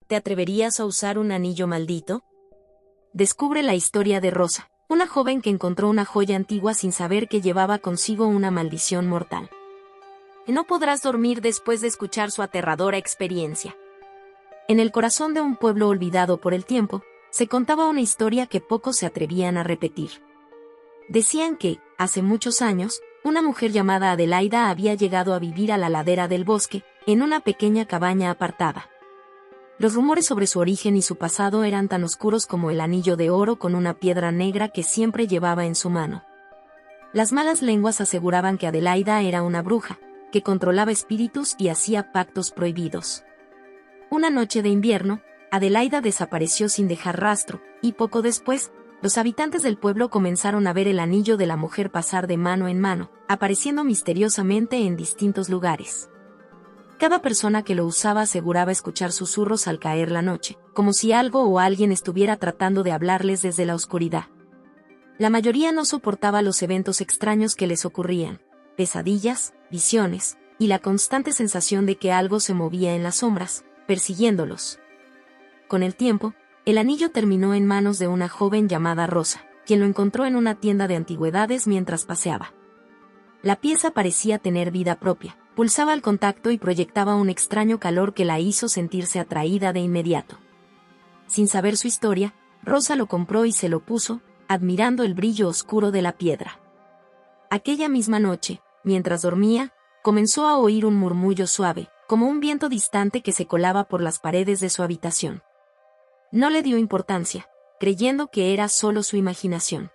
¿Te atreverías a usar un anillo maldito? Descubre la historia de Rosa, una joven que encontró una joya antigua sin saber que llevaba consigo una maldición mortal. No podrás dormir después de escuchar su aterradora experiencia. En el corazón de un pueblo olvidado por el tiempo, se contaba una historia que pocos se atrevían a repetir. Decían que, hace muchos años, una mujer llamada Adelaida había llegado a vivir a la ladera del bosque, en una pequeña cabaña apartada. Los rumores sobre su origen y su pasado eran tan oscuros como el anillo de oro con una piedra negra que siempre llevaba en su mano. Las malas lenguas aseguraban que Adelaida era una bruja, que controlaba espíritus y hacía pactos prohibidos. Una noche de invierno, Adelaida desapareció sin dejar rastro, y poco después, los habitantes del pueblo comenzaron a ver el anillo de la mujer pasar de mano en mano, apareciendo misteriosamente en distintos lugares. Cada persona que lo usaba aseguraba escuchar susurros al caer la noche, como si algo o alguien estuviera tratando de hablarles desde la oscuridad. La mayoría no soportaba los eventos extraños que les ocurrían, pesadillas, visiones, y la constante sensación de que algo se movía en las sombras, persiguiéndolos. Con el tiempo, el anillo terminó en manos de una joven llamada Rosa, quien lo encontró en una tienda de antigüedades mientras paseaba. La pieza parecía tener vida propia, pulsaba al contacto y proyectaba un extraño calor que la hizo sentirse atraída de inmediato. Sin saber su historia, Rosa lo compró y se lo puso, admirando el brillo oscuro de la piedra. Aquella misma noche, mientras dormía, comenzó a oír un murmullo suave, como un viento distante que se colaba por las paredes de su habitación. No le dio importancia, creyendo que era solo su imaginación.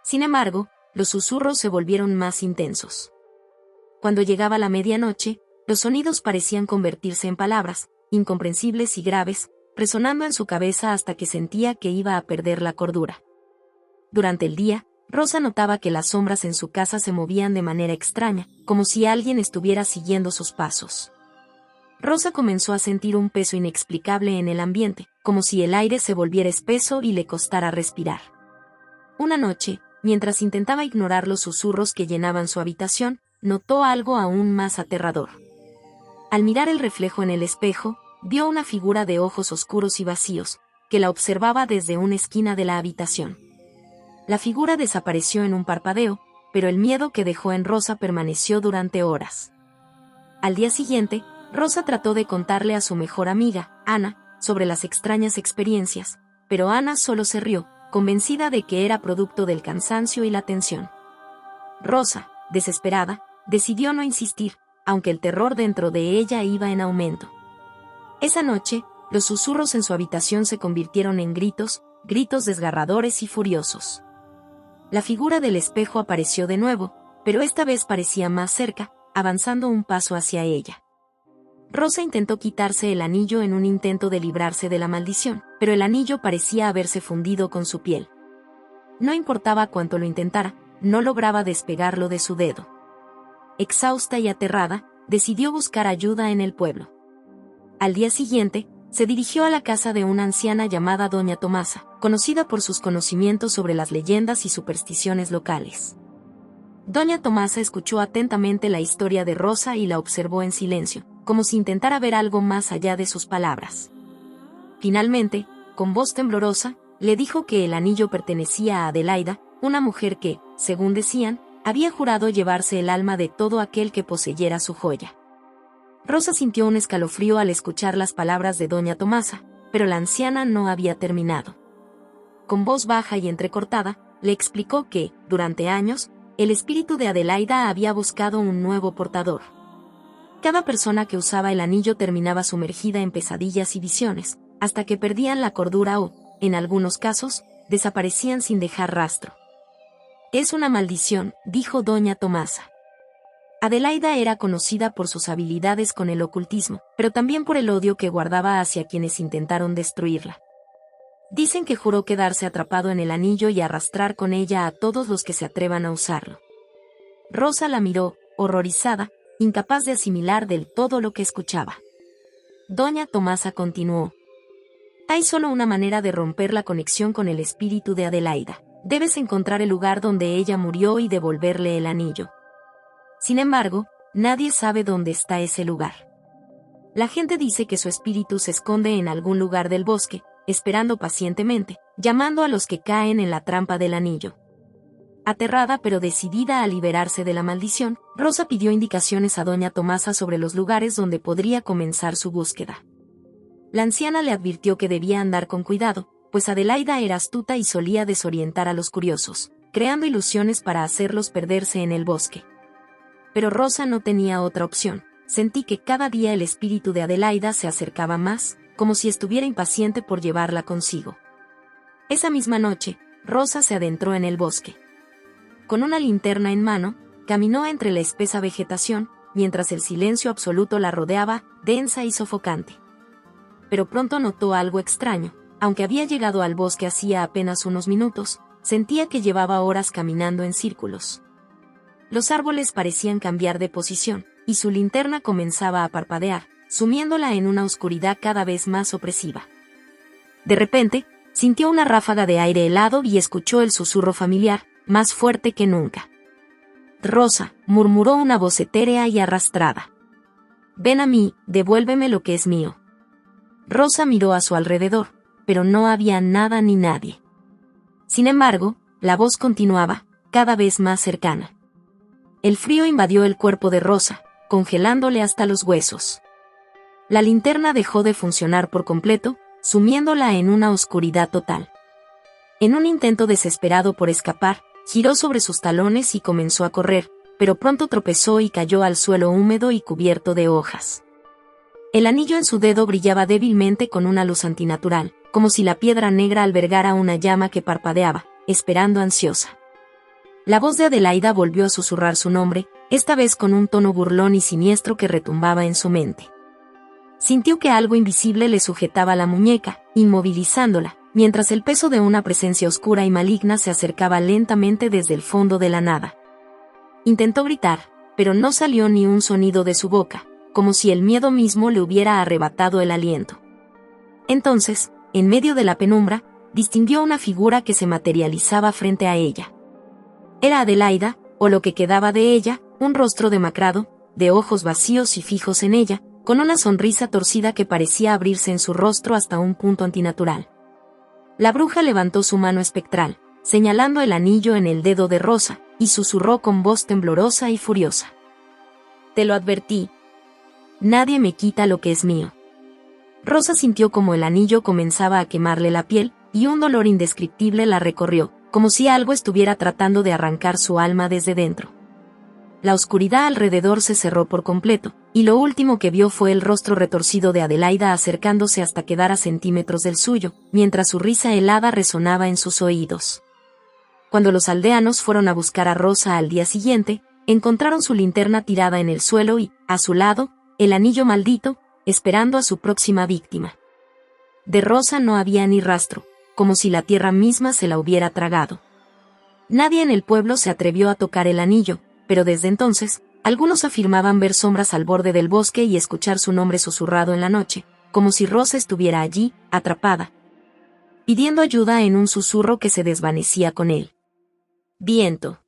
Sin embargo, los susurros se volvieron más intensos. Cuando llegaba la medianoche, los sonidos parecían convertirse en palabras, incomprensibles y graves, resonando en su cabeza hasta que sentía que iba a perder la cordura. Durante el día, Rosa notaba que las sombras en su casa se movían de manera extraña, como si alguien estuviera siguiendo sus pasos. Rosa comenzó a sentir un peso inexplicable en el ambiente, como si el aire se volviera espeso y le costara respirar. Una noche, mientras intentaba ignorar los susurros que llenaban su habitación, notó algo aún más aterrador. Al mirar el reflejo en el espejo, vio una figura de ojos oscuros y vacíos, que la observaba desde una esquina de la habitación. La figura desapareció en un parpadeo, pero el miedo que dejó en Rosa permaneció durante horas. Al día siguiente, Rosa trató de contarle a su mejor amiga, Ana, sobre las extrañas experiencias, pero Ana solo se rió, convencida de que era producto del cansancio y la tensión. Rosa, desesperada, decidió no insistir, aunque el terror dentro de ella iba en aumento. Esa noche, los susurros en su habitación se convirtieron en gritos desgarradores y furiosos. La figura del espejo apareció de nuevo, pero esta vez parecía más cerca, avanzando un paso hacia ella. Rosa intentó quitarse el anillo en un intento de librarse de la maldición, pero el anillo parecía haberse fundido con su piel. No importaba cuánto lo intentara, no lograba despegarlo de su dedo. Exhausta y aterrada, decidió buscar ayuda en el pueblo. Al día siguiente, se dirigió a la casa de una anciana llamada Doña Tomasa, conocida por sus conocimientos sobre las leyendas y supersticiones locales. Doña Tomasa escuchó atentamente la historia de Rosa y la observó en silencio, como si intentara ver algo más allá de sus palabras. Finalmente, con voz temblorosa, le dijo que el anillo pertenecía a Adelaida, una mujer que, según decían, había jurado llevarse el alma de todo aquel que poseyera su joya. Rosa sintió un escalofrío al escuchar las palabras de Doña Tomasa, pero la anciana no había terminado. Con voz baja y entrecortada, le explicó que, durante años, el espíritu de Adelaida había buscado un nuevo portador. Cada persona que usaba el anillo terminaba sumergida en pesadillas y visiones, hasta que perdían la cordura o, en algunos casos, desaparecían sin dejar rastro. «Es una maldición», dijo Doña Tomasa. Adelaida era conocida por sus habilidades con el ocultismo, pero también por el odio que guardaba hacia quienes intentaron destruirla. Dicen que juró quedarse atrapado en el anillo y arrastrar con ella a todos los que se atrevan a usarlo. Rosa la miró, horrorizada, incapaz de asimilar del todo lo que escuchaba. Doña Tomasa continuó. «Hay solo una manera de romper la conexión con el espíritu de Adelaida. Debes encontrar el lugar donde ella murió y devolverle el anillo. Sin embargo, nadie sabe dónde está ese lugar. La gente dice que su espíritu se esconde en algún lugar del bosque, esperando pacientemente, llamando a los que caen en la trampa del anillo. Aterrada pero decidida a liberarse de la maldición, Rosa pidió indicaciones a doña Tomasa sobre los lugares donde podría comenzar su búsqueda. La anciana le advirtió que debía andar con cuidado, pues Adelaida era astuta y solía desorientar a los curiosos, creando ilusiones para hacerlos perderse en el bosque. Pero Rosa no tenía otra opción. Sentí que cada día el espíritu de Adelaida se acercaba más, como si estuviera impaciente por llevarla consigo. Esa misma noche, Rosa se adentró en el bosque. Con una linterna en mano, caminó entre la espesa vegetación, mientras el silencio absoluto la rodeaba, densa y sofocante. Pero pronto notó algo extraño. Aunque había llegado al bosque hacía apenas unos minutos, sentía que llevaba horas caminando en círculos. Los árboles parecían cambiar de posición, y su linterna comenzaba a parpadear, sumiéndola en una oscuridad cada vez más opresiva. De repente, sintió una ráfaga de aire helado y escuchó el susurro familiar, más fuerte que nunca. «Rosa», murmuró una voz etérea y arrastrada. «Ven a mí, devuélveme lo que es mío». Rosa miró a su alrededor, pero no había nada ni nadie. Sin embargo, la voz continuaba, cada vez más cercana. El frío invadió el cuerpo de Rosa, congelándole hasta los huesos. La linterna dejó de funcionar por completo, sumiéndola en una oscuridad total. En un intento desesperado por escapar, giró sobre sus talones y comenzó a correr, pero pronto tropezó y cayó al suelo húmedo y cubierto de hojas. El anillo en su dedo brillaba débilmente con una luz antinatural, como si la piedra negra albergara una llama que parpadeaba, esperando ansiosa. La voz de Adelaida volvió a susurrar su nombre, esta vez con un tono burlón y siniestro que retumbaba en su mente. Sintió que algo invisible le sujetaba la muñeca, inmovilizándola, mientras el peso de una presencia oscura y maligna se acercaba lentamente desde el fondo de la nada. Intentó gritar, pero no salió ni un sonido de su boca, como si el miedo mismo le hubiera arrebatado el aliento. Entonces, en medio de la penumbra, distinguió una figura que se materializaba frente a ella. Era Adelaida, o lo que quedaba de ella, un rostro demacrado, de ojos vacíos y fijos en ella, con una sonrisa torcida que parecía abrirse en su rostro hasta un punto antinatural. La bruja levantó su mano espectral, señalando el anillo en el dedo de Rosa, y susurró con voz temblorosa y furiosa. «Te lo advertí. Nadie me quita lo que es mío». Rosa sintió como el anillo comenzaba a quemarle la piel, y un dolor indescriptible la recorrió, como si algo estuviera tratando de arrancar su alma desde dentro. La oscuridad alrededor se cerró por completo, y lo último que vio fue el rostro retorcido de Adelaida acercándose hasta quedar a centímetros del suyo, mientras su risa helada resonaba en sus oídos. Cuando los aldeanos fueron a buscar a Rosa al día siguiente, encontraron su linterna tirada en el suelo y, a su lado, el anillo maldito, esperando a su próxima víctima. De Rosa no había ni rastro, como si la tierra misma se la hubiera tragado. Nadie en el pueblo se atrevió a tocar el anillo, pero desde entonces, algunos afirmaban ver sombras al borde del bosque y escuchar su nombre susurrado en la noche, como si Rosa estuviera allí, atrapada, pidiendo ayuda en un susurro que se desvanecía con él. Viento.